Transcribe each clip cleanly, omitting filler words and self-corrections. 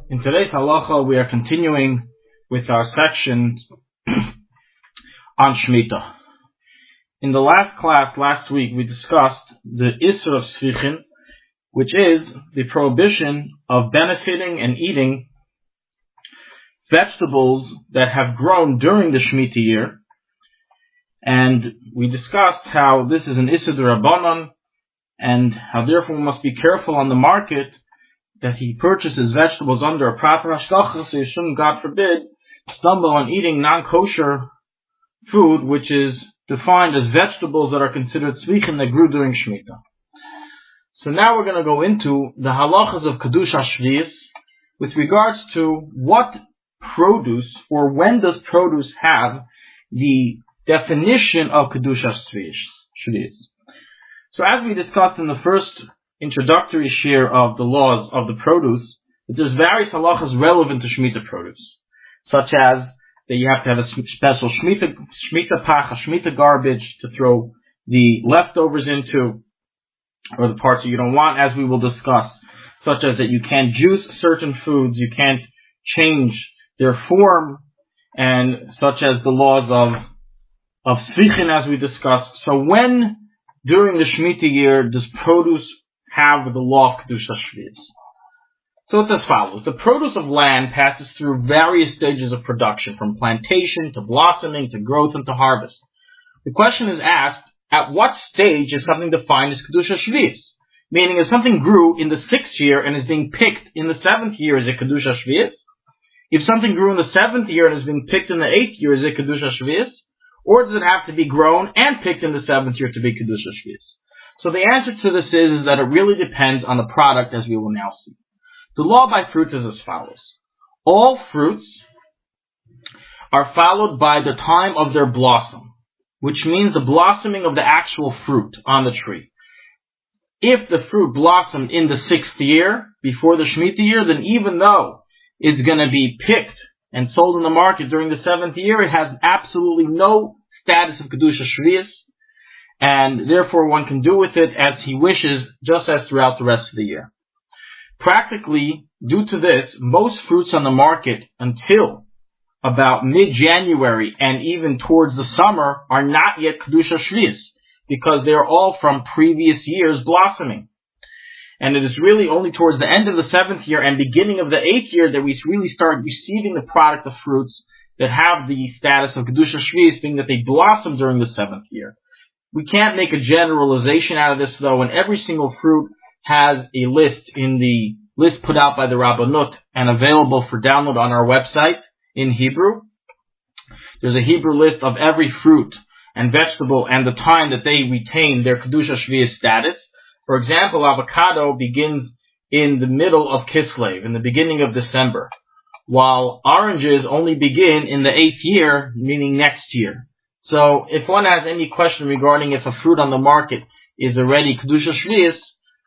In today's Halacha, we are continuing with our section on Shemitah. In the last class, last week, we discussed the Isser of Tzfichin, which is the prohibition of benefiting and eating vegetables that have grown during the Shemitah year. And we discussed how this is an Isser d'Rabbanan, and how therefore we must be careful on the market that he purchases vegetables under a proper hashgacha, so you shouldn't, God forbid, stumble on eating non-kosher food, which is defined as vegetables that are considered tzvichin that grew during Shemitah. So now we're going to go into the halachas of Kedusha Shvius with regards to what produce, or when does produce have the definition of Kedusha Shvius. So as we discussed in the first introductory share of the laws of the produce, that there's various halachas relevant to Shemitah produce, such as that you have to have a special Shemitah pach, a Shemitah garbage to throw the leftovers into, or the parts that you don't want, as we will discuss, such as that you can't juice certain foods, you can't change their form, and such as the laws of tzvichin, as we discussed. So when during the Shemitah year does produce have the law of Kedusha Shvius? So it's as follows. The produce of land passes through various stages of production, from plantation to blossoming to growth and to harvest. The question is asked, at what stage is something defined as Kedusha Shvius? Meaning, if something grew in the 6th year and is being picked in the 7th year, is it Kedusha Shvius? If something grew in the 7th year and is being picked in the 8th year, is it Kedusha Shvius? Or does it have to be grown and picked in the 7th year to be Kedusha Shvius? So the answer to this is that it really depends on the product, as we will now see. The law by fruits is as follows. All fruits are followed by the time of their blossom, which means the blossoming of the actual fruit on the tree. If the fruit blossomed in the 6th year, before the Shemitah year, then even though it's going to be picked and sold in the market during the 7th year, it has absolutely no status of Kedusha Shvius, and therefore one can do with it as he wishes, just as throughout the rest of the year. Practically, due to this, most fruits on the market until about mid-January and even towards the summer are not yet Kedusha Shvius, because they are all from previous years blossoming. And it is really only towards the end of the 7th year and beginning of the 8th year that we really start receiving the product of fruits that have the status of Kedusha Shvius, being that they blossom during the 7th year. We can't make a generalization out of this, though, and every single fruit has a list in the list put out by the Rabbanut and available for download on our website in Hebrew. There's a Hebrew list of every fruit and vegetable and the time that they retain their Kedusha Shvius status. For example, avocado begins in the middle of Kislev, in the beginning of December, while oranges only begin in the 8th year, meaning next year. So if one has any question regarding if a fruit on the market is already Kedusha Shvius,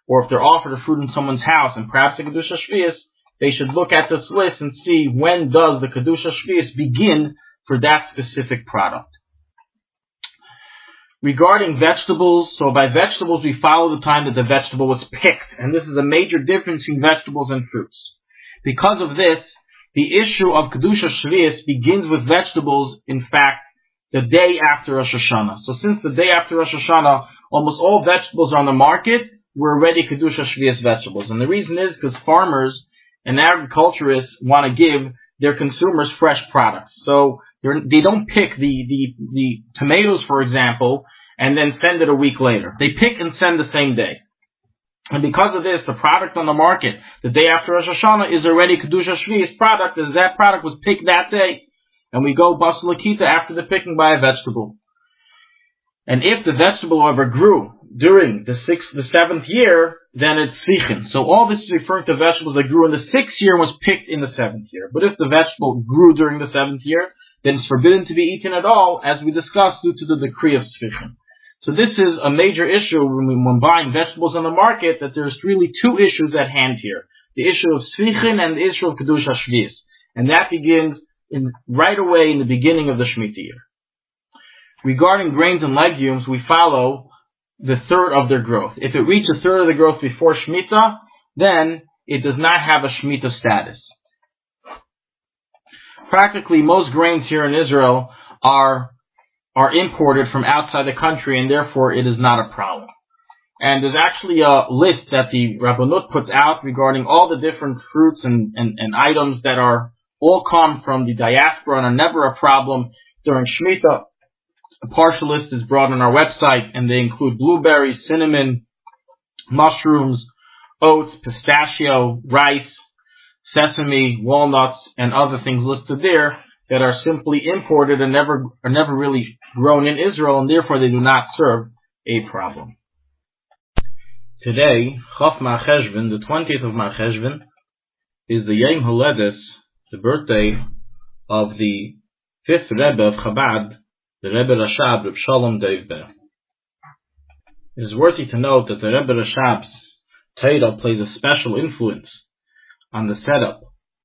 or if they're offered a fruit in someone's house and perhaps a Kedusha Shvius, they should look at this list and see when does the Kedusha Shvius begin for that specific product. Regarding vegetables, so by vegetables we follow the time that the vegetable was picked, and this is a major difference between vegetables and fruits. Because of this, the issue of Kedusha Shvius begins with vegetables, in fact, the day after Rosh Hashanah. So since the day after Rosh Hashanah, almost all vegetables on the market were already Kedusha Shvius vegetables. And the reason is because farmers and agriculturists want to give their consumers fresh products. So they don't pick the tomatoes, for example, and then send it a week later. They pick and send the same day. And because of this, the product on the market the day after Rosh Hashanah is already Kedusha Shvius product, as that product was picked that day. And we go basal akita after the picking by a vegetable. And if the vegetable, however, grew during the 7th year, then it's tzvichin. So all this is referring to vegetables that grew in the 6th year and was picked in the 7th year. But if the vegetable grew during the 7th year, then it's forbidden to be eaten at all, as we discussed, due to the decree of tzvichin. So this is a major issue when buying vegetables on the market, that there's really two issues at hand here. The issue of tzvichin and the issue of Kedusha Shvius. And that begins right away in the beginning of the Shemitah year. Regarding grains and legumes, we follow the third of their growth. If it reaches a third of the growth before Shemitah, then it does not have a Shemitah status. practically most grains here in Israel are imported from outside the country, and therefore it is not a problem. And there's actually a list that the Rabbanut puts out regarding all the different fruits and items that are all come from the diaspora and are never a problem during Shemitah. A partial list is brought on our website, and they include blueberries, cinnamon, mushrooms, oats, pistachio, rice, sesame, walnuts, and other things listed there that are simply imported and are never really grown in Israel, and therefore they do not serve a problem. Today, Chaf Ma'cheshvan, the 20th of Ma'cheshvan, is the Yom Holedes, the birthday of the 5th Rebbe of Chabad, the Rebbe Rashab, Reb Shalom Dov Ber. It is worthy to note that the Rebbe Rashab's Torah plays a special influence on the setup